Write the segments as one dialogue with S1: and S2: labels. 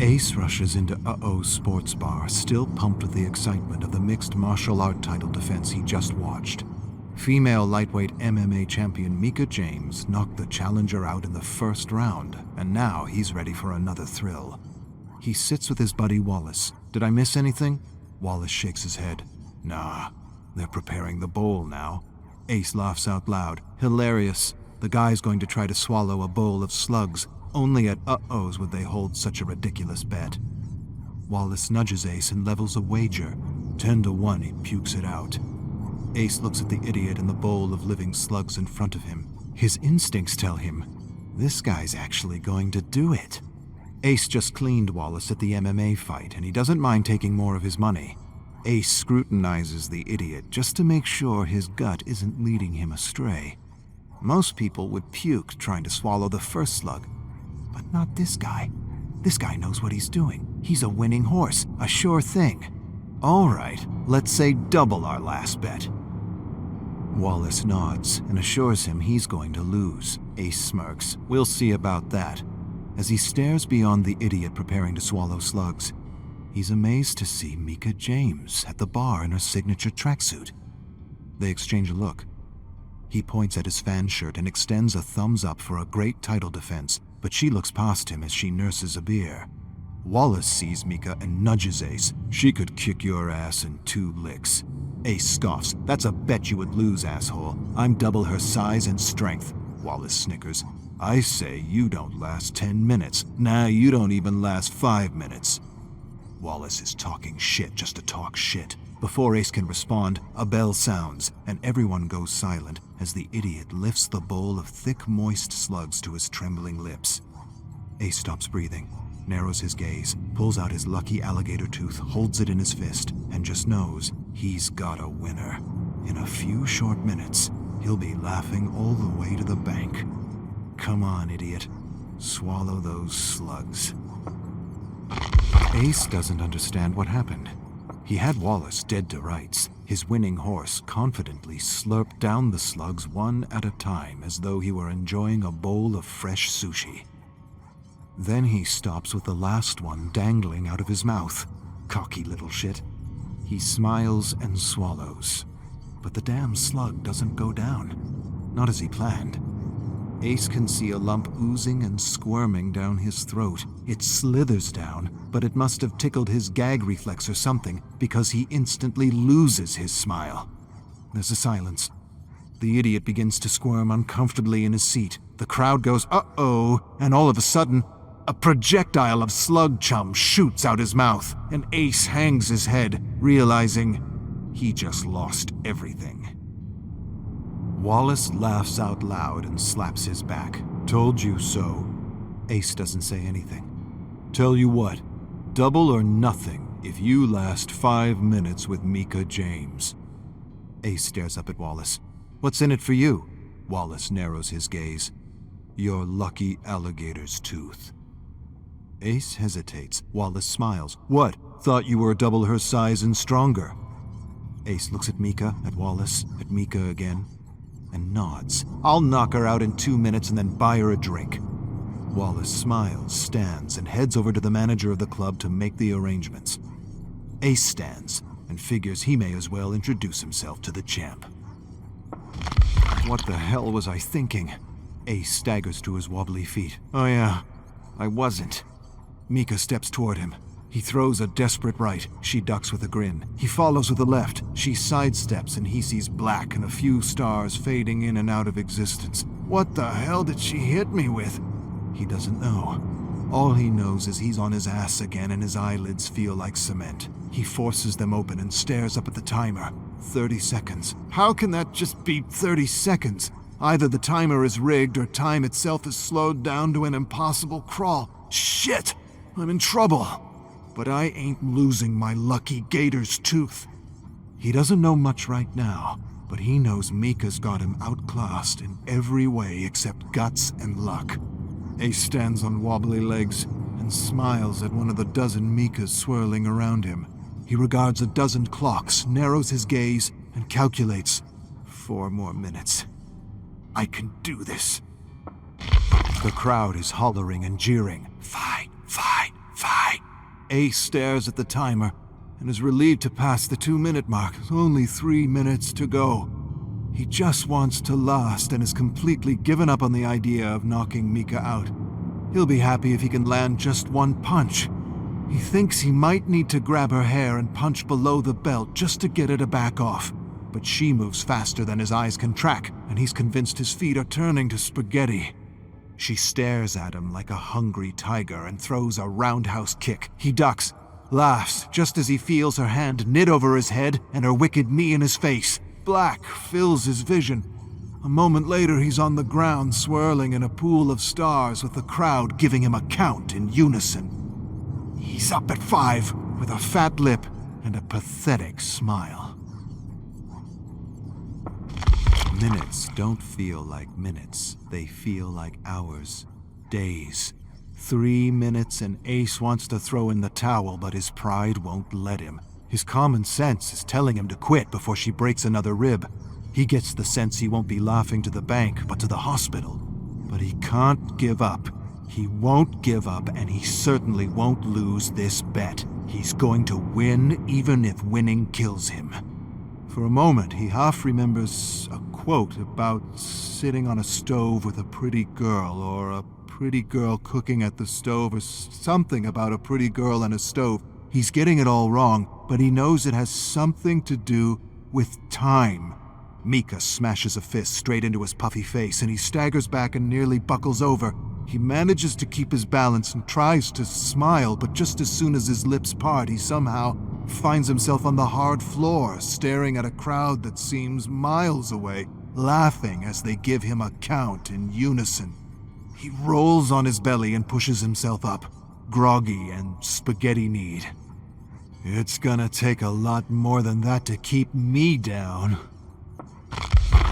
S1: Ace rushes into Uh-Oh's sports bar, still pumped with the excitement of the mixed martial art title defense he just watched. Female lightweight MMA champion Mika James knocked the challenger out in the first round, and now he's ready for another thrill. He sits with his buddy Wallace. Did I miss anything? Wallace shakes his head. Nah, they're preparing the bowl now. Ace laughs out loud. Hilarious. The guy's going to try to swallow a bowl of slugs. Only at Uh-Oh's would they hold such a ridiculous bet. Wallace nudges Ace and levels a wager. 10-1, he pukes it out. Ace looks at the idiot in the bowl of living slugs in front of him. His instincts tell him, this guy's actually going to do it. Ace just cleaned Wallace at the MMA fight, and he doesn't mind taking more of his money. Ace scrutinizes the idiot just to make sure his gut isn't leading him astray. Most people would puke trying to swallow the first slug, but not this guy. This guy knows what he's doing. He's a winning horse, a sure thing. All right, let's say double our last bet. Wallace nods and assures him he's going to lose. Ace smirks. We'll see about that. As he stares beyond the idiot preparing to swallow slugs, he's amazed to see Mika James at the bar in her signature tracksuit. They exchange a look. He points at his fan shirt and extends a thumbs up for a great title defense, but she looks past him as she nurses a beer. Wallace sees Mika and nudges Ace. She could kick your ass in 2 licks. Ace scoffs. That's a bet you would lose, asshole. I'm double her size and strength. Wallace snickers. I say you don't last 10 minutes. Nah, you don't even last 5 minutes. Wallace is talking shit just to talk shit. Before Ace can respond, a bell sounds, and everyone goes silent as the idiot lifts the bowl of thick, moist slugs to his trembling lips. Ace stops breathing, narrows his gaze, pulls out his lucky alligator tooth, holds it in his fist, and just knows he's got a winner. In a few short minutes, he'll be laughing all the way to the bank. Come on, idiot. Swallow those slugs. Ace doesn't understand what happened. He had Wallace dead to rights. His winning horse confidently slurped down the slugs one at a time as though he were enjoying a bowl of fresh sushi. Then he stops with the last one dangling out of his mouth. Cocky little shit. He smiles and swallows. But the damn slug doesn't go down. Not as he planned. Ace can see a lump oozing and squirming down his throat. It slithers down, but it must have tickled his gag reflex or something, because he instantly loses his smile. There's a silence. The idiot begins to squirm uncomfortably in his seat. The crowd goes, uh-oh, and all of a sudden, a projectile of slug chum shoots out his mouth, and Ace hangs his head, realizing he just lost everything. Wallace laughs out loud and slaps his back. Told you so. Ace doesn't say anything. Tell you what, double or nothing if you last 5 minutes with Mika James. Ace stares up at Wallace. What's in it for you? Wallace narrows his gaze. Your lucky alligator's tooth. Ace hesitates. Wallace smiles. What? Thought you were double her size and stronger. Ace looks at Mika, at Wallace, at Mika again, and nods. I'll knock her out in 2 minutes and then buy her a drink. Wallace smiles, stands, and heads over to the manager of the club to make the arrangements. Ace stands and figures he may as well introduce himself to the champ. What the hell was I thinking? Ace staggers to his wobbly feet. Oh yeah, I wasn't. Mika steps toward him. He throws a desperate right. She ducks with a grin. He follows with a left. She sidesteps and he sees black and a few stars fading in and out of existence. What the hell did she hit me with? He doesn't know. All he knows is he's on his ass again and his eyelids feel like cement. He forces them open and stares up at the timer. 30 seconds. How can that just be 30 seconds? Either the timer is rigged or time itself is slowed down to an impossible crawl. Shit! I'm in trouble. But I ain't losing my lucky gator's tooth. He doesn't know much right now, but he knows Mika's got him outclassed in every way except guts and luck. Ace stands on wobbly legs and smiles at one of the dozen Mikas swirling around him. He regards a dozen clocks, narrows his gaze, and calculates. 4 more minutes. I can do this. The crowd is hollering and jeering. Fight, fight, fight. Ace stares at the timer and is relieved to pass the 2-minute mark. There's only 3 minutes to go. He just wants to last and has completely given up on the idea of knocking Mika out. He'll be happy if he can land just one punch. He thinks he might need to grab her hair and punch below the belt just to get her to back off. But she moves faster than his eyes can track, and he's convinced his feet are turning to spaghetti. She stares at him like a hungry tiger and throws a roundhouse kick. He ducks, laughs just as he feels her hand knit over his head and her wicked knee in his face. Black fills his vision. A moment later, he's on the ground, swirling in a pool of stars with the crowd giving him a count in unison. He's up at 5, with a fat lip and a pathetic smile. Minutes don't feel like minutes. They feel like hours, days. 3 minutes and Ace wants to throw in the towel, but his pride won't let him. His common sense is telling him to quit before she breaks another rib. He gets the sense he won't be laughing to the bank, but to the hospital. But he can't give up. He won't give up, and he certainly won't lose this bet. He's going to win, even if winning kills him. For a moment, he half remembers a quote about sitting on a stove with a pretty girl, or a pretty girl cooking at the stove, or something about a pretty girl and a stove. He's getting it all wrong, but he knows it has something to do with time. Mika smashes a fist straight into his puffy face, and he staggers back and nearly buckles over. He manages to keep his balance and tries to smile, but just as soon as his lips part, he somehow finds himself on the hard floor, staring at a crowd that seems miles away, laughing as they give him a count in unison. He rolls on his belly and pushes himself up, groggy and spaghetti-kneed. It's gonna take a lot more than that to keep me down.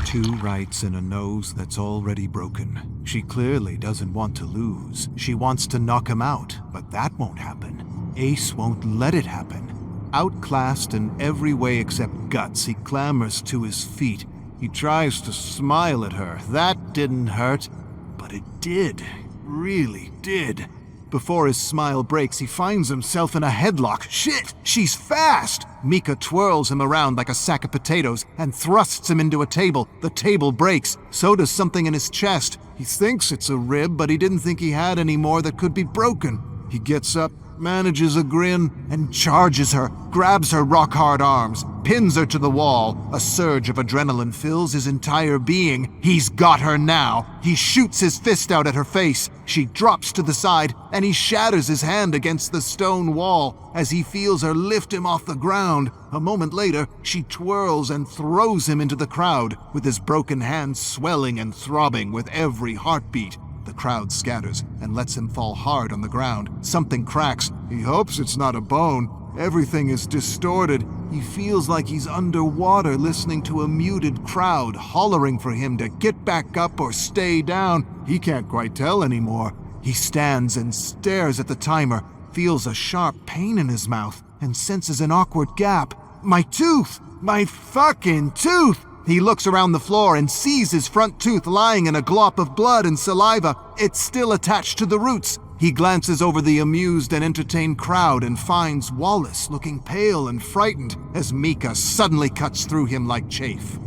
S1: 2 rights and a nose that's already broken. She clearly doesn't want to lose. She wants to knock him out, but that won't happen. Ace won't let it happen. Outclassed in every way except guts, he clambers to his feet. He tries to smile at her. That didn't hurt, but it did. Really did. Before his smile breaks, he finds himself in a headlock. Shit! She's fast! Mika twirls him around like a sack of potatoes and thrusts him into a table. The table breaks. So does something in his chest. He thinks it's a rib, but he didn't think he had any more that could be broken. He gets up, manages a grin, and charges her, grabs her rock-hard arms, pins her to the wall. A surge of adrenaline fills his entire being. He's got her now. He shoots his fist out at her face. She drops to the side, and he shatters his hand against the stone wall as he feels her lift him off the ground. A moment later, she twirls and throws him into the crowd, with his broken hand swelling and throbbing with every heartbeat. The crowd scatters and lets him fall hard on the ground. Something cracks. He hopes it's not a bone. Everything is distorted. He feels like he's underwater, listening to a muted crowd hollering for him to get back up or stay down. He can't quite tell anymore. He stands and stares at the timer, feels a sharp pain in his mouth, and senses an awkward gap. My tooth! My fucking tooth! He looks around the floor and sees his front tooth lying in a glop of blood and saliva. It's still attached to the roots. He glances over the amused and entertained crowd and finds Wallace looking pale and frightened as Mika suddenly cuts through him like chaff.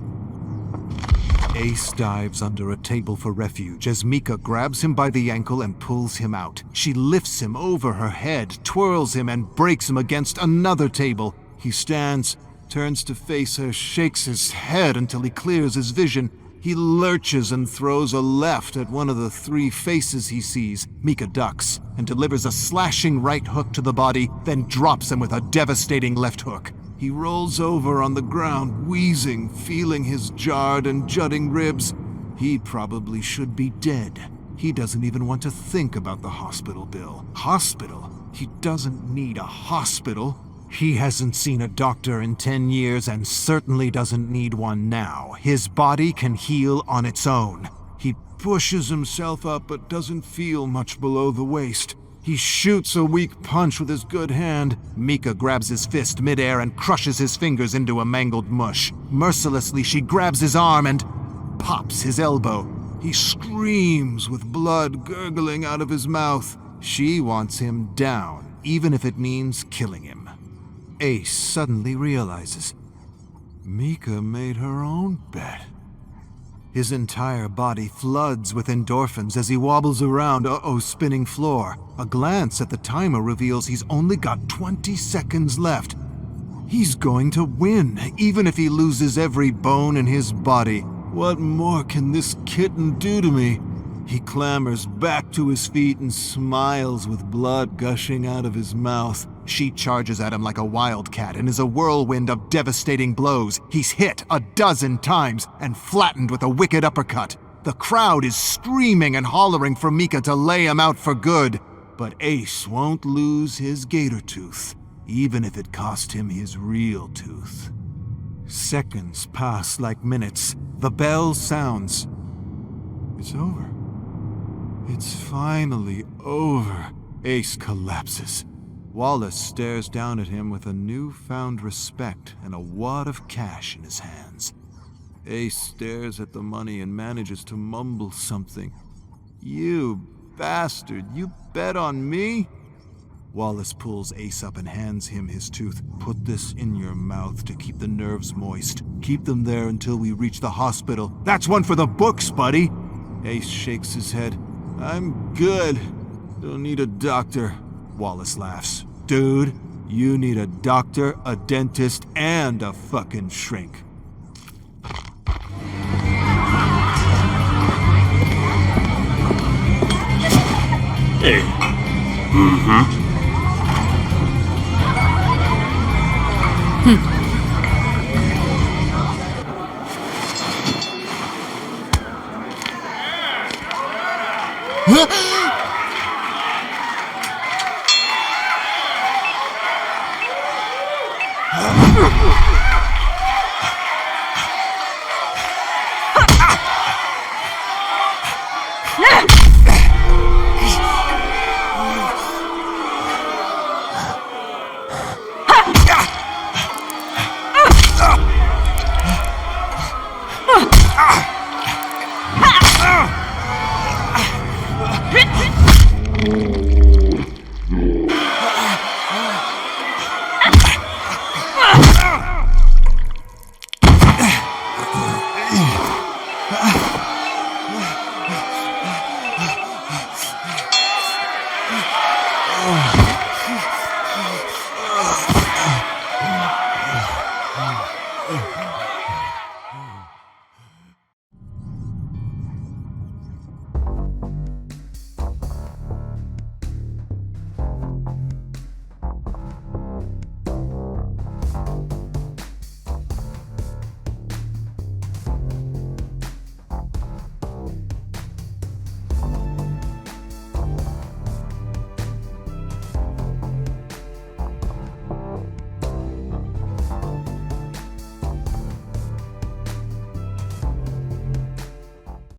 S1: Ace dives under a table for refuge as Mika grabs him by the ankle and pulls him out. She lifts him over her head, twirls him, and breaks him against another table. He stands, turns to face her, shakes his head until he clears his vision. He lurches and throws a left at one of the 3 faces he sees. Mika ducks and delivers a slashing right hook to the body, then drops him with a devastating left hook. He rolls over on the ground, wheezing, feeling his jarred and jutting ribs. He probably should be dead. He doesn't even want to think about the hospital bill. Hospital? He doesn't need a hospital. He hasn't seen a doctor in 10 years and certainly doesn't need one now. His body can heal on its own. He pushes himself up but doesn't feel much below the waist. He shoots a weak punch with his good hand. Mika grabs his fist midair and crushes his fingers into a mangled mush. Mercilessly, she grabs his arm and pops his elbow. He screams with blood gurgling out of his mouth. She wants him down. even if it means killing him. Ace suddenly realizes Mika made her own bet. His entire body floods with endorphins as he wobbles around Uh-Oh's spinning floor. A glance at the timer reveals he's only got 20 seconds left. He's going to win, even if he loses every bone in his body. What more can this kitten do to me? He clambers back to his feet and smiles with blood gushing out of his mouth. She charges at him like a wildcat and is a whirlwind of devastating blows. He's hit 12 times and flattened with a wicked uppercut. The crowd is screaming and hollering for Mika to lay him out for good. But Ace won't lose his gator tooth, even if it cost him his real tooth. Seconds pass like minutes. The bell sounds. It's over. It's finally over. Ace collapses. Wallace stares down at him with a newfound respect and a wad of cash in his hands. Ace stares at the money and manages to mumble something. "You bastard, you bet on me?" Wallace pulls Ace up and hands him his tooth. "Put this in your mouth to keep the nerves moist. Keep them there until we reach the hospital." "That's one for the books, buddy." Ace shakes his head. "I'm good. Don't need a doctor." Wallace laughs. "Dude, you need a doctor, a dentist, and a fucking shrink."
S2: Hey.